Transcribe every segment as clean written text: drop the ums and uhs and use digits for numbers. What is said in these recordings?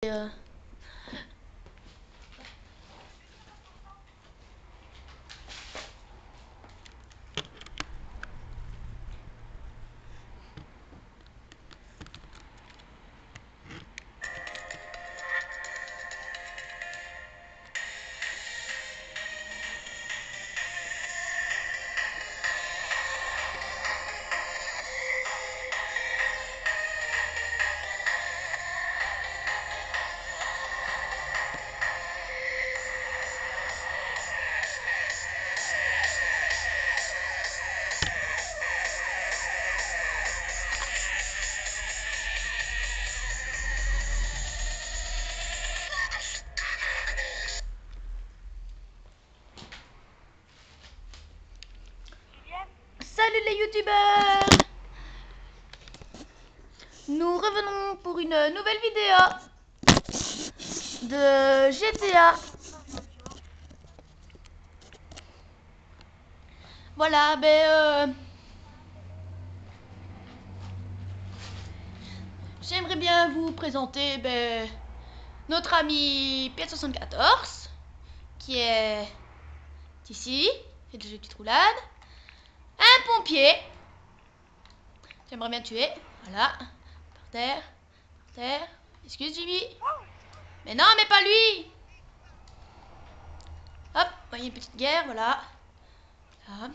Euh, Salut les youtubeurs! Nous revenons pour une nouvelle vidéo de GTA. Voilà, j'aimerais bien vous présenter notre ami Piet 74 qui est ici, fait de petites roulades. Un pompier, j'aimerais bien tuer, voilà, par terre, par terre. Excuse Jimmy. Mais non, mais pas lui. Hop, voyez une petite guerre, voilà. Là.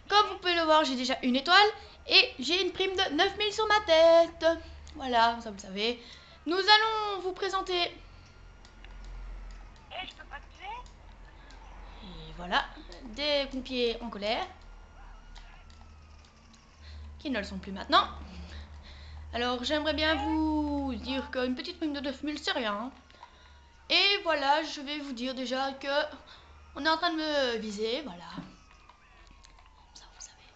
Comme vous pouvez le voir, j'ai déjà une étoile et j'ai une prime de 9000 sur ma tête. Voilà, ça vous le savez. Nous allons vous présenter. Et je peux pas te tuer. Et voilà, des pompiers en colère. Qui ne le sont plus maintenant. Alors j'aimerais bien vous dire qu'une petite prime de 9000 c'est rien. Et voilà, je vais vous dire déjà que on est en train de me viser, voilà. Ça vous savez.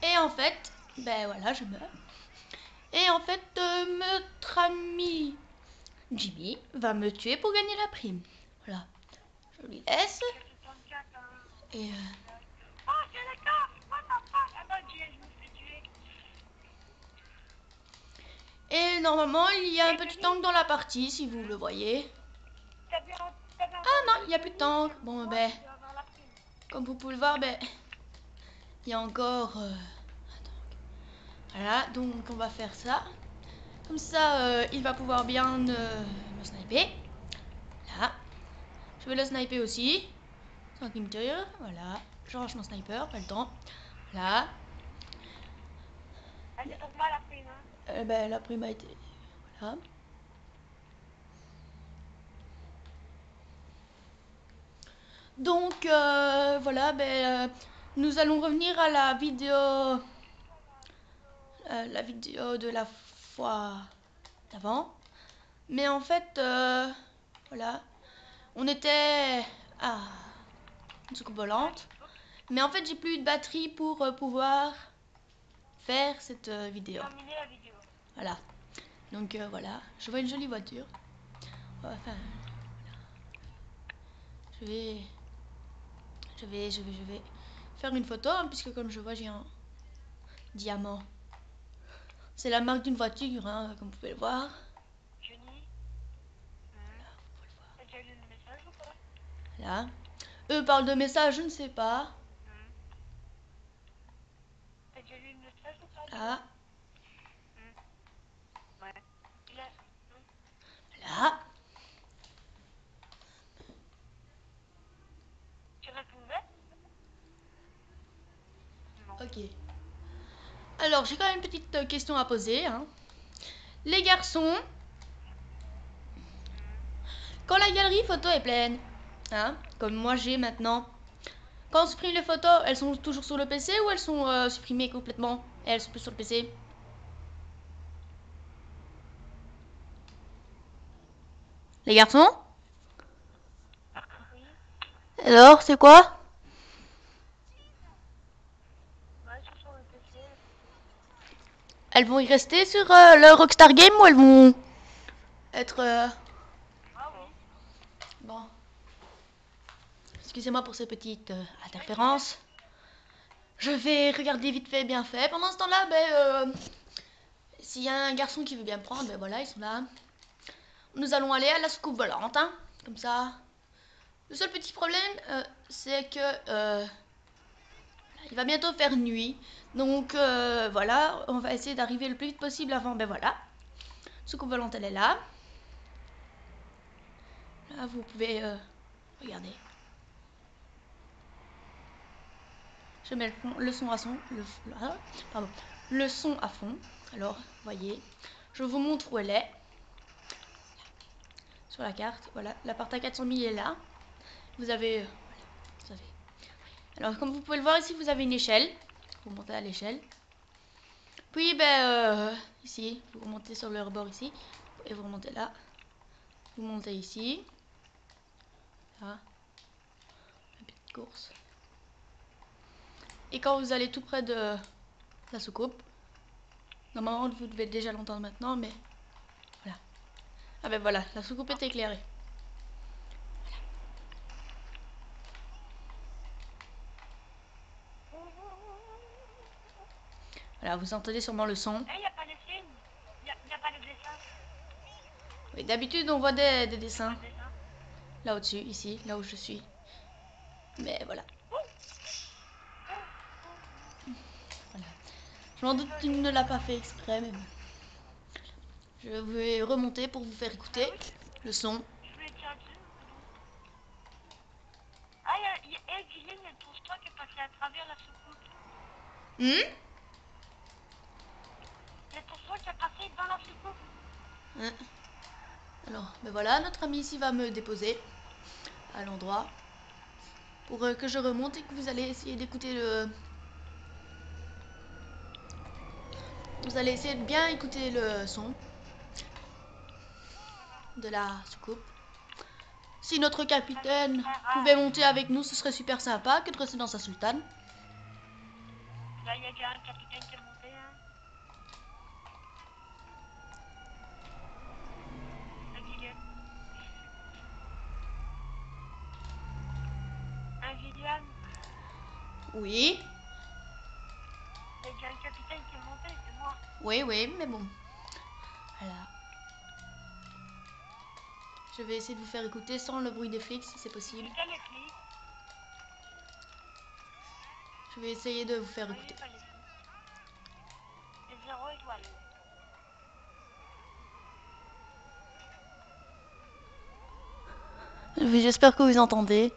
Et en fait, voilà, je meurs. Et en fait, notre ami Jimmy va me tuer pour gagner la prime. Voilà, je lui laisse. Et Oh, c'est d'accord. What the fuck? Attends, je me fais tuer. Et normalement, il y a un petit tank dans la partie, si vous le voyez. T'as bien Ah non, il n'y a plus de tank. Bon, comme vous pouvez le voir, il y a encore un tank. Voilà, donc on va faire ça. Comme ça, il va pouvoir bien me sniper. Là. Je vais le sniper aussi. Sans qu'il me tire. Voilà. Je range mon sniper, pas le temps. Voilà. Ah, c'est pour moi la prime, hein. La prime a été... Voilà. Donc, voilà, nous allons revenir à la vidéo de la fois d'avant. Mais en fait, voilà, on était à une soucoupe volante. Mais en fait, j'ai plus de batterie pour pouvoir faire cette vidéo. Terminer la vidéo. Voilà. Donc, voilà, je vois une jolie voiture. Enfin, voilà. Je vais faire une photo, hein, puisque comme je vois, j'ai un diamant. C'est la marque d'une voiture, hein, comme vous pouvez le voir. Johnny, t'as déjà lu le message ou pas? Là. Eux parlent de messages, je ne sais pas. T'as déjà lu le message ou pas? Là. Ouais. Là. Là. Tu répondais? Non. Ok. Alors, j'ai quand même une petite question à poser. Hein. Les garçons, quand la galerie photo est pleine, hein, comme moi j'ai maintenant, quand on supprime les photos, elles sont toujours sur le PC ou elles sont supprimées complètement et elles sont plus sur le PC? Les garçons? Oui. Alors, c'est quoi? Ouais, je suis sur le PC. Elles vont y rester sur le Rockstar Game ou elles vont être... Ah oui. Bon. Excusez-moi pour ces petites interférences. Je vais regarder vite fait, bien fait. Pendant ce temps-là, s'il y a un garçon qui veut bien prendre, ben voilà, ils sont là. Nous allons aller à la soucoupe volante, hein, comme ça. Le seul petit problème, c'est que il va bientôt faire nuit. Donc voilà, on va essayer d'arriver le plus vite possible avant. Ben voilà, soucoupe volante, elle est là. Là, vous pouvez regarder. Je mets le son à son, le son à fond. Alors, voyez, je vous montre où elle est. Sur la carte, voilà, l'appart à 400 000 est là. Vous avez, voilà, vous avez. Alors, comme vous pouvez le voir ici, vous avez une échelle. Vous montez à l'échelle. Puis, ben, ici, vous remontez sur le rebord ici. Et vous remontez là. Vous montez ici. Là. La petite course. Et quand vous allez tout près de la soucoupe, normalement, vous devez déjà l'entendre maintenant, mais voilà. Ah ben voilà, la soucoupe est éclairée. Voilà, vous entendez sûrement le son. Il n'y a pas de film. Il n'y a pas de dessin. Oui, d'habitude, on voit des dessins. Pas de dessin. Là au-dessus, ici, là où je suis. Mais voilà. Voilà. Je m'en doute qu'il ne l'a pas fait exprès, mais bon. Je vais remonter pour vous faire écouter le son. Je voulais tirer dessus. Ah, il y a Guylaine, il y a ton stock qui est passé à travers la soucoupe. Il y a ton stock qui est passé dans la soucoupe. Alors, ben voilà, notre ami ici va me déposer à l'endroit pour que je remonte et que vous allez essayer d'écouter le... Vous allez essayer de bien écouter le son de la soucoupe. Si notre capitaine pouvait monter avec nous, ce serait super sympa que de rester dans sa sultane. Là, il y a déjà un capitaine qui est monté. Hein. Un Guylaine. Un Guylaine. Oui, Il y a déjà un capitaine qui est monté, c'est moi. oui, mais bon. Voilà. Je vais essayer de vous faire écouter sans le bruit des flics si c'est possible. Putain, les flics. Je vais essayer de vous faire Moi, écouter. j'ai pas les flics. Les 0 étoiles. J'espère que vous entendez.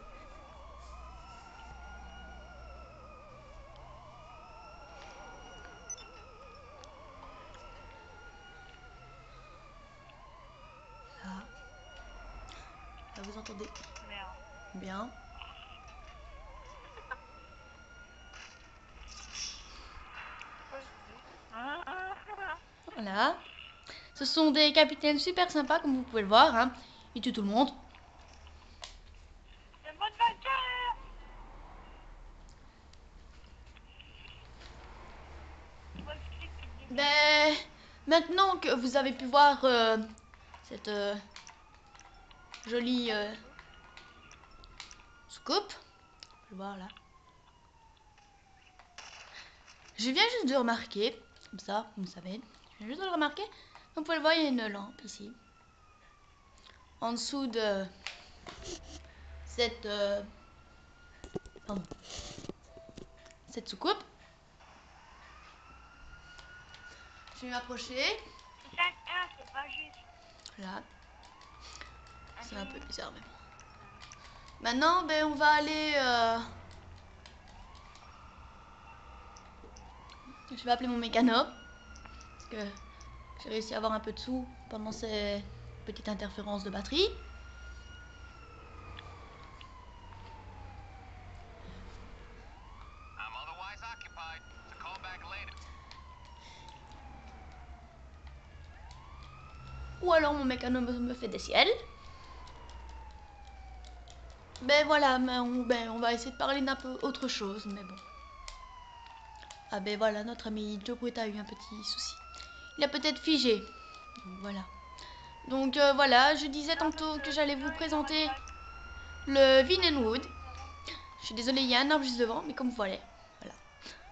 Là. Là, vous entendez Merde. bien. Voilà. Ce sont des capitaines super sympas, comme vous pouvez le voir. Hein. Ils tuent tout le monde. C'est bonne voiture. Moi, je clique depuis le début. Ben, maintenant que vous avez pu voir cette jolie soucoupe, je vais voir là. Je viens juste de remarquer, comme ça, vous savez, je viens juste de le remarquer. Vous pouvez le voir, il y a une lampe ici. En dessous de cette, cette soucoupe. Je vais m'approcher. C'est 5-1, c'est pas juste. Là. C'est un peu bizarre, mais bon. Maintenant, ben, on va aller... Je vais appeler mon mécano. Parce que j'ai réussi à avoir un peu de sous pendant ces petites interférences de batterie. Ou alors mon mécano me fait des ciels. Ben voilà, mais on va essayer de parler d'un peu autre chose, mais bon. Ah ben voilà, notre ami Joe Brut a eu un petit souci. Il a peut-être figé. Donc, voilà. Donc voilà, je disais tantôt que j'allais vous présenter le Vinenwood. Je suis désolée, il y a un arbre juste devant, mais comme vous voyez, voilà.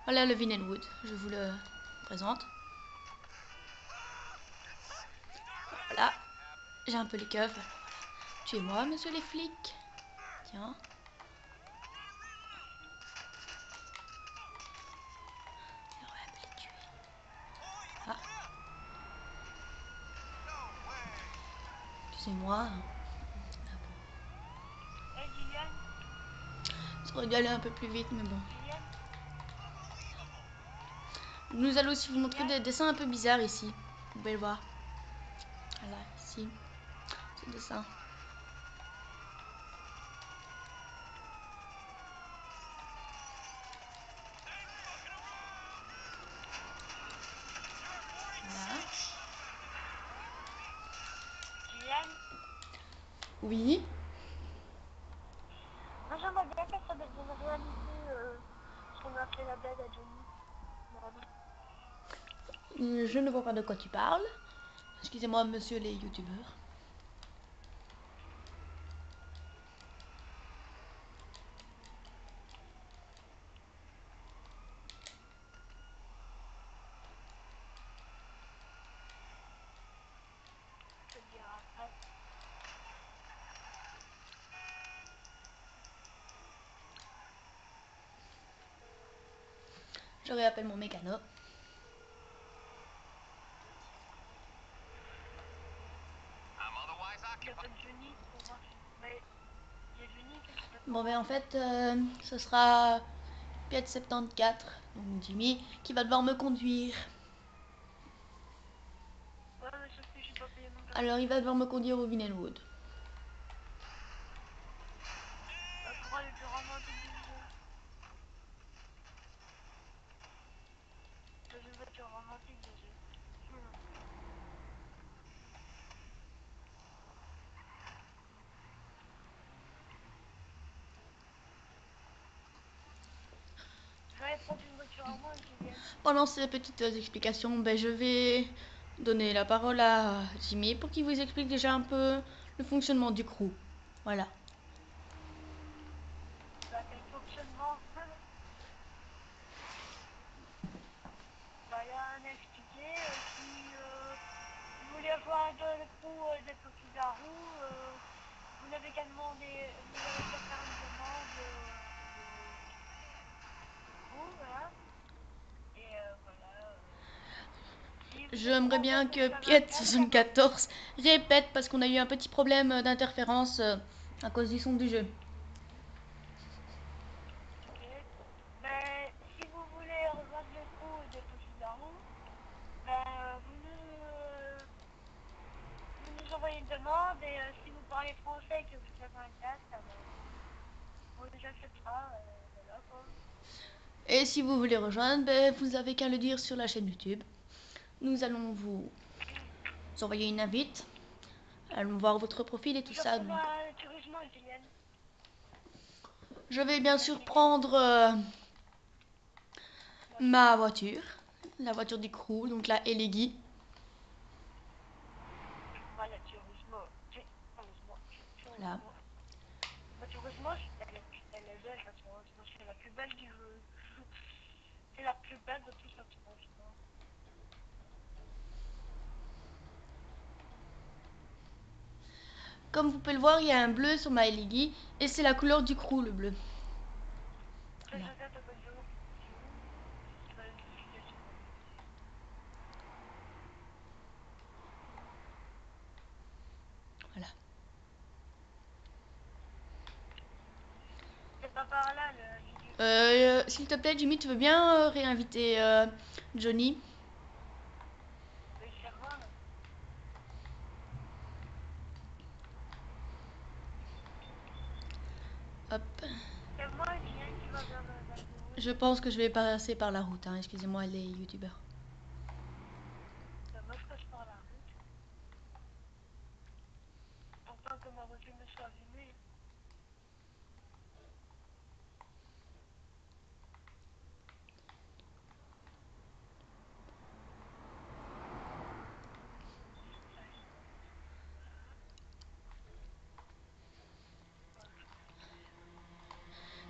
Voilà le Vinenwood, je vous le présente. j'ai un peu les keufs. Tuez-moi, monsieur les flics. Tiens. J'aurais pu les tuer. Ah. Excusez-moi. Hey Gillian, Ça aurait dû aller un peu plus vite, mais bon. Gillian, Nous allons aussi vous montrer des dessins un peu bizarres ici. Vous pouvez le voir. Voilà, ici. Ce dessin. Voilà. Gillian. Oui. Moi j'aimerais bien que ça devienne réalité ce qu'on a fait la blague à Johnny. Voilà. Je ne vois pas de quoi tu parles. Excusez-moi, monsieur les youtubeurs. Je te le dirai après. Je réappelle mon mécano. Il n'y a pas de Johnny pour moi. Mais il y a Johnny qui s'appelle. Bon, ben en fait, ce sera Piet 74, donc Jimmy, qui va devoir me conduire. Ouais, mais sauf que j'ai pas payé mon permis. Alors, il va devoir me conduire au Vinelwood. Pour aller le plus romantique du jeu. Dans une voiture romantique du jeu. Je vais prendre une voiture à moi, Julien. Pendant ces petites explications, ben, je vais donner la parole à Jimmy pour qu'il vous explique déjà un peu le fonctionnement du crew. Voilà. Bah, quel fonctionnement. Bah, il y a un expliqué si vous voulez rejoindre le crew des Tokidaru, vous n'avez qu'à demander, vous n'avez qu'à faire une demande au crew, voilà. Et voilà. Si vous êtes J'aimerais trop bien facile que comme un Piet câble, 74 répète parce qu'on a eu un petit problème d'interférence à cause du son du jeu. ok. Mais si vous voulez rejoindre le crew des Tokidaru, ben, vous nous envoyez une demande et si vous parlez français et que vous avez un casque, ben, on les acceptera, voilà quoi. Et si vous voulez rejoindre, ben, vous avez qu'à le dire sur la chaîne YouTube. Nous allons vous envoyer une invite. Allons voir votre profil et tout Je ça. prends Donc, un tourisme, Julien. je vais bien sûr prendre ma voiture, la voiture du crew, donc la Eleggy. Voilà, tourisme. Là. Le tourisme, elle est belle, la tourisme. C'est la plus belle du jeu. C'est la plus belle de toute la tourisme. Comme vous pouvez le voir, il y a un bleu sur ma Eleggy et c'est la couleur du crew, le bleu. Je Voilà. regarde ta voiture. C'est la notification. Voilà. C'est pas par là, le S'il te plaît, Jimmy, tu veux bien réinviter Johnny? serveur. Hop. C'est moi, Julien, qui va vers la route. Je pense que je vais passer par la route, hein. Excusez-moi les youtubeurs. Moi, je passe par la route. Pourtant que ma voiture me soit abîmée.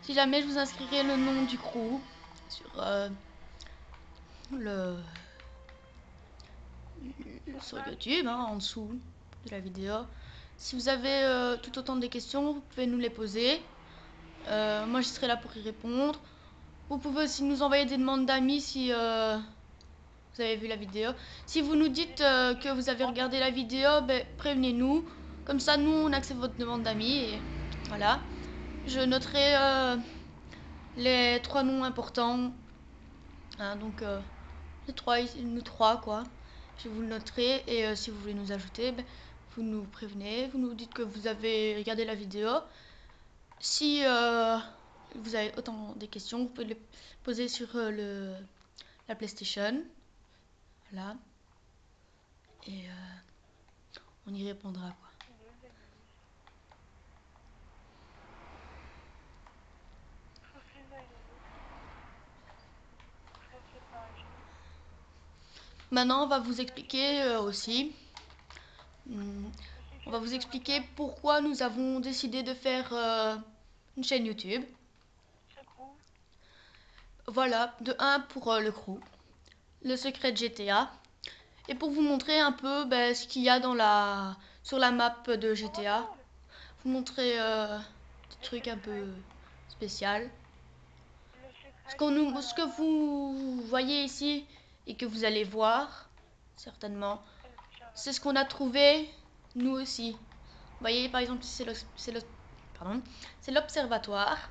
Si jamais je vous inscrirai le nom du crew sur le sur YouTube, hein, en dessous. de la vidéo. Si vous avez tout autant de questions, vous pouvez nous les poser. Moi, je serai là pour y répondre. Vous pouvez aussi nous envoyer des demandes d'amis si vous avez vu la vidéo. Si vous nous dites que vous avez regardé la vidéo, ben, prévenez-nous. Comme ça, nous, on accepte votre demande d'amis. Et voilà. Je noterai les 3 noms importants. Hein, donc, nous trois, quoi. Je vous le noterai. Et si vous voulez nous ajouter, ben, vous nous prévenez. Vous nous dites que vous avez regardé la vidéo. Si vous avez autant des questions, vous pouvez les poser sur la PlayStation. Voilà. Et on y répondra, quoi. Maintenant, on va vous expliquer aussi. On va vous expliquer pourquoi nous avons décidé de faire une chaîne YouTube. Voilà, de 1 pour le crew, le secret de GTA. Et pour vous montrer un peu ce qu'il y a sur la map de GTA. Vous montrer des trucs un peu spécial. Ce que vous voyez ici et que vous allez voir, certainement, c'est ce qu'on a trouvé, nous aussi. Vous voyez, par exemple, c'est l'observatoire.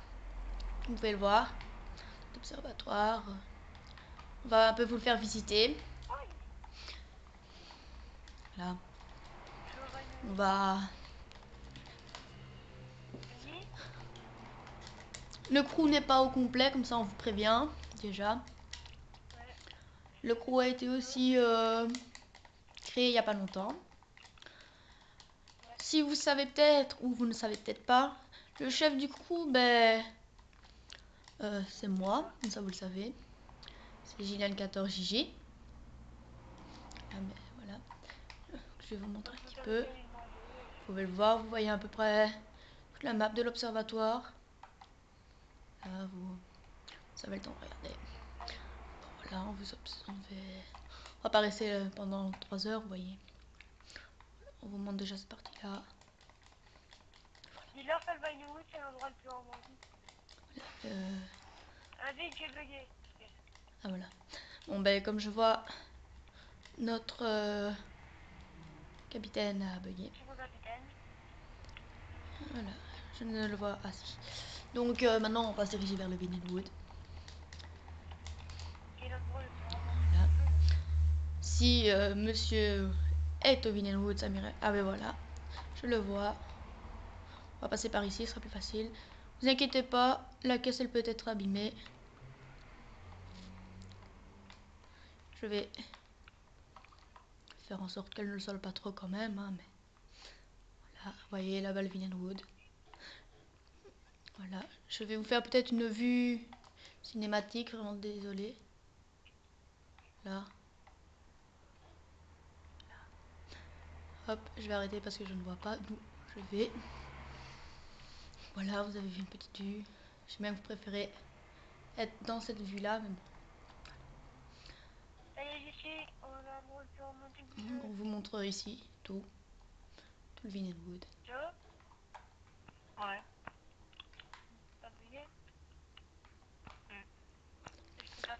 Vous pouvez le voir. L'observatoire. On va un peu vous le faire visiter. Là. On va... Le crew n'est pas au complet, comme ça on vous prévient, déjà. Le crew a été aussi créé il n'y a pas longtemps. Si vous savez peut-être, ou vous ne savez peut-être pas, le chef du crew, c'est moi, comme ça vous le savez. C'est Gillian14JJ. Ah, voilà. Je vais vous montrer un petit peu. Vous pouvez le voir, vous voyez à peu près toute la map de l'observatoire. Là, vous avez le temps de regarder. Voilà, on va pas rester pendant 3 heures, vous voyez. On vous montre déjà cette partie-là. Dis-leur que le Vinewood, c'est l'endroit le plus romantique. Vite, j'ai bugué. Ah voilà. Bon comme je vois, notre capitaine a bugué. C'est mon capitaine. Voilà, je ne le vois. Ah si. Donc maintenant on va se diriger vers le Vinewood. Qui est l'endroit le plus romantique. Voilà. Si monsieur est au Vinewood, ça m'irait. Ah ben voilà, je le vois. On va passer par ici, ce sera plus facile. Vous inquiétez pas, la caisse elle peut être abîmée. Je vais faire en sorte qu'elle ne le soit pas trop quand même. Hein, mais... Voilà, vous voyez là-bas le Vinewood. Voilà, je vais vous faire peut-être une vue cinématique, vraiment désolé. Là. Hop, je vais arrêter parce que je ne vois pas d'où je vais. Voilà, vous avez vu une petite vue. Je sais même que vous préférez être dans cette vue-là, mais bon. On vous montre ici tout le Vinewood. Ouais.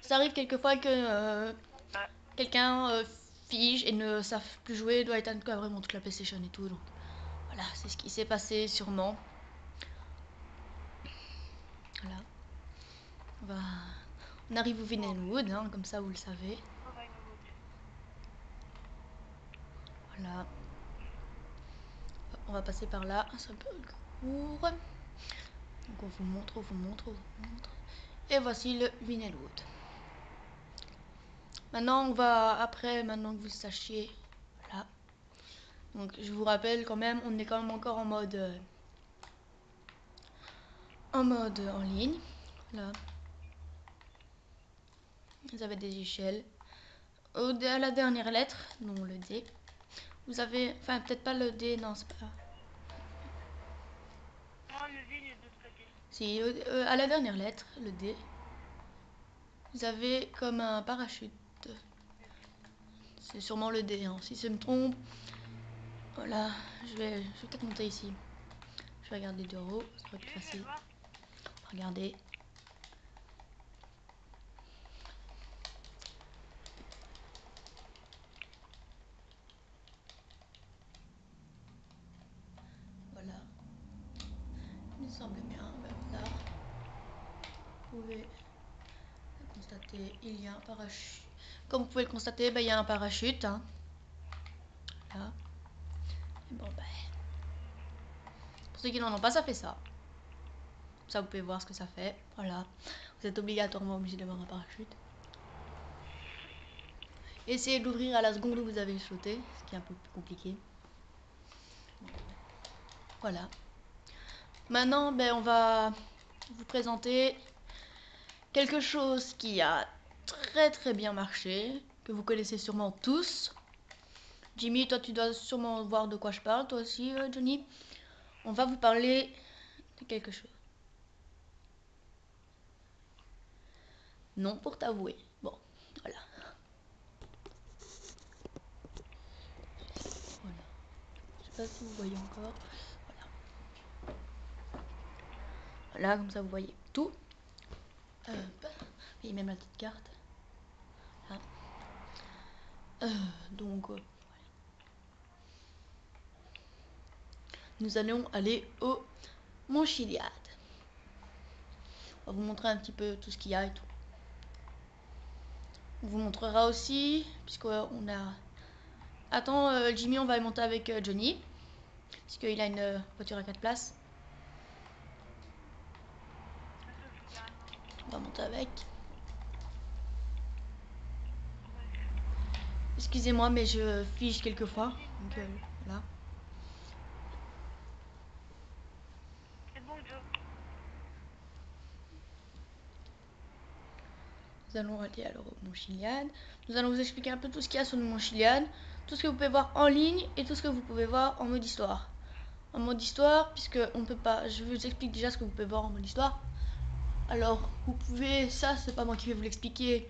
Ça arrive quelquefois que quelqu'un fige et ne savent plus jouer, doit éteindre vraiment toute la PlayStation et tout. Donc voilà, c'est ce qui s'est passé sûrement. Voilà. On arrive au Vinewood, hein, comme ça vous le savez. Voilà. On va passer par là, c'est un peu court. Donc on vous montre, on vous montre, on vous montre. Et voici le Vinewood. Maintenant on va, maintenant que vous le sachiez, voilà. Donc je vous rappelle quand même, on est quand même encore en mode en ligne. Là. Vous avez des échelles. À la dernière lettre, non le D. Vous avez, enfin peut-être pas le D, non c'est pas. Non, le D il est de l'autre côté. Si, à la dernière lettre, le D. Vous avez comme un parachute. C'est sûrement le D, hein. Si je me trompe, Voilà, je vais peut-être monter ici. Je vais regarder de haut, ça sera plus Je vais facile. voir. Regardez. Voilà. Il me semble bien. Ben voilà. Vous pouvez constater, il y a un parachute. Comme vous pouvez le constater, ben, il y a un parachute. Hein. Là. Et bon, ben. Pour ceux qui n'en ont pas, ça fait ça. Ça, vous pouvez voir ce que ça fait. Voilà. Vous êtes obligatoirement obligé d'avoir un parachute. Essayez de l'ouvrir à la seconde où vous avez sauté, ce qui est un peu plus compliqué. Voilà. Maintenant, ben, on va vous présenter quelque chose qui a très bien marché, que vous connaissez sûrement tous. Jimmy, toi tu dois sûrement voir de quoi je parle, toi aussi Johnny. On va vous parler de quelque chose. Non pour t'avouer. Bon, voilà. Voilà. Je sais pas si vous voyez encore. Voilà. Voilà, comme ça vous voyez tout. Et même la petite carte. Là. Donc, nous allons aller au Mont Chiliad. On va vous montrer un petit peu tout ce qu'il y a et tout. On vous montrera aussi, puisqu'on a... Attends, Jimmy, on va monter avec Johnny. Puisqu'il a une voiture à 4 places. On va monter avec. Excusez-moi, mais je fige quelquefois. Donc voilà. C'est bon, Joe. Nous allons aller alors au Mont Chiliad. Nous allons vous expliquer un peu tout ce qu'il y a sur le Mont Chiliad. Tout ce que vous pouvez voir en ligne et tout ce que vous pouvez voir en mode histoire. En mode histoire, puisque on ne peut pas... Je vous explique déjà ce que vous pouvez voir en mode histoire. Alors, vous pouvez... Ça, c'est pas moi qui vais vous l'expliquer.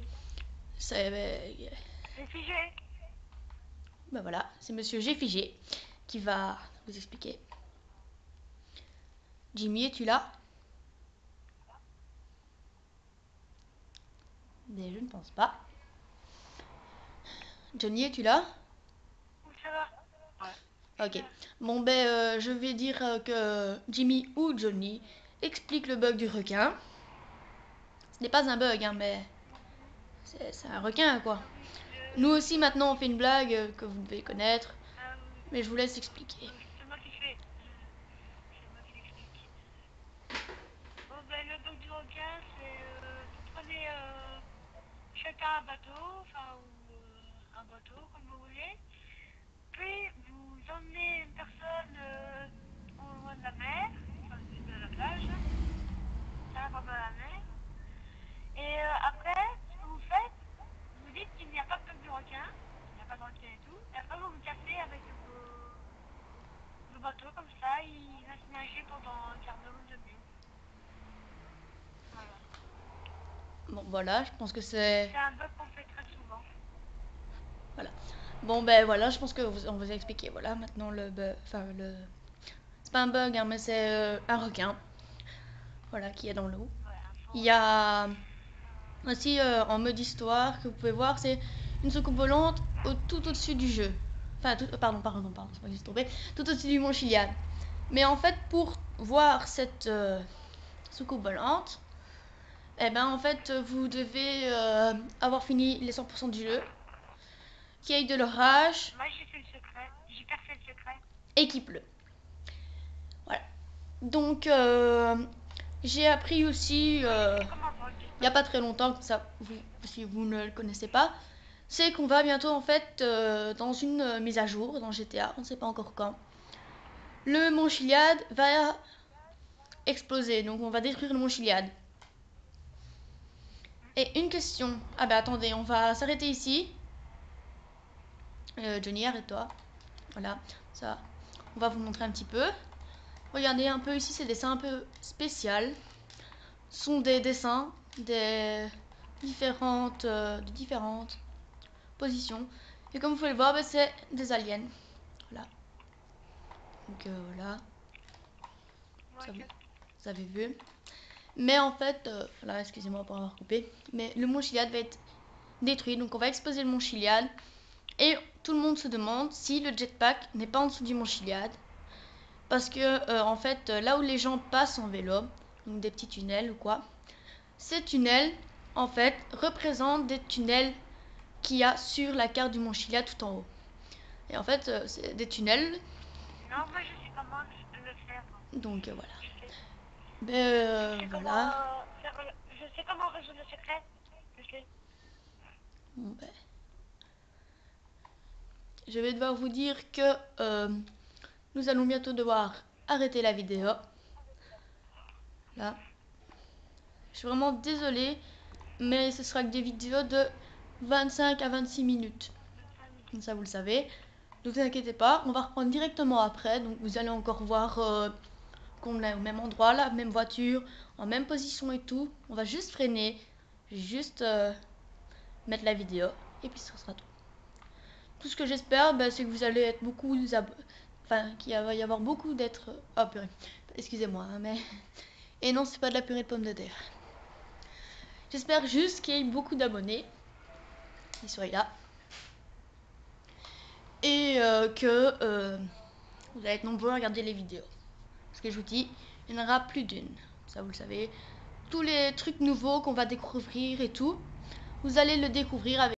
C'est... C'est figé. Ben voilà, c'est Monsieur G. Figé qui va vous expliquer. Jimmy, es-tu là? Mais je ne pense pas. Johnny, es-tu là? Ça va? Ouais. Ok. Bon ben, je vais dire que Jimmy ou Johnny explique le bug du requin. Ce n'est pas un bug, hein, mais c'est un requin, quoi. Ah oui, Nous aussi, maintenant, on fait une blague que vous devez connaître, Ah oui. mais je vous laisse expliquer. C'est moi qui fais. C'est moi qui l'explique. Bon, ben, le bug du requin, c'est. Vous prenez chacun un bateau, enfin, ou un bateau, comme vous voulez. Puis, vous emmenez une personne au loin de la mer, enfin, de la plage, ça va dans la mer. Et après, ce que vous faites, vous dites qu'il n'y a pas de bug du requin, il n'y a pas de requin et tout. Et après, vous vous cassez avec le bateau, comme ça, il va se nager pendant un quart d'heure ou une demi-heure. Voilà. Bon, voilà, je pense que c'est... C'est un bug qu'on fait très souvent. Voilà. Bon, ben voilà, je pense que on vous a expliqué. Voilà, maintenant le bug... Enfin, le... C'est pas un bug, hein, mais c'est un requin. Voilà, qui est dans l'eau. Voilà, Il y a aussi en mode histoire que vous pouvez voir, c'est une soucoupe volante tout au-dessus du jeu. Enfin, pardon, c'est pas juste tombé. Tout au-dessus du Mont Chiliad. Mais en fait, pour voir cette soucoupe volante, eh ben en fait, vous devez avoir fini les 100% du jeu, qu'il y ait de l'orage moi j'ai fait le secret, j'ai percé le secret. et qu'il pleut. Voilà. Donc, j'ai appris aussi, C'est comme un bug. il n'y a pas très longtemps, ça, si vous ne le connaissez pas, c'est qu'on va bientôt en fait dans une mise à jour dans GTA, on ne sait pas encore quand. Le Mont Chiliad va exploser, donc on va détruire le Mont Chiliad. Et une question, ah bah attendez, on va s'arrêter ici. Johnny, arrête-toi. Voilà, ça, on va vous montrer un petit peu. Regardez un peu ici, ces dessins un peu spéciaux. Ce sont des dessins de différentes positions. Et comme vous pouvez le voir, bah, c'est des aliens. Voilà. Donc voilà, Ouais, vous avez vu. Mais en fait, là, excusez-moi pour avoir coupé, mais le mont Chiliad va être détruit. Donc on va exploser le mont Chiliad. Et tout le monde se demande si le jetpack n'est pas en dessous du mont Chiliad. Parce que, en fait, là où les gens passent en vélo, donc des petits tunnels ou quoi, ces tunnels, en fait, représentent des tunnels qu'il y a sur la carte du mont Chiliad tout en haut. Et en fait, c'est des tunnels. non, moi je sais comment le faire. Donc voilà. Je sais, Ben je sais comment voilà. faire je sais comment résoudre le secret. Je sais. Bon, ben, je vais devoir vous dire que nous allons bientôt devoir arrêter la vidéo. Là. Je suis vraiment désolée, mais ce sera que des vidéos de 25 à 26 minutes. Comme ça, vous le savez. Ne vous inquiétez pas, on va reprendre directement après. Donc vous allez encore voir qu'on est au même endroit, la même voiture, en même position et tout. On va juste freiner, juste mettre la vidéo et puis ce sera tout. Tout ce que j'espère, ben, c'est que vous allez être beaucoup enfin qu'il va y avoir beaucoup d'être oh purée, excusez-moi hein, mais et non, c'est pas de la purée de pommes de terre. J'espère juste qu'il y ait beaucoup d'abonnés qui soient là et que vous allez être nombreux à regarder les vidéos. Parce que je vous dis, il y en aura plus d'une, ça vous le savez. Tous les trucs nouveaux qu'on va découvrir et tout, vous allez le découvrir avec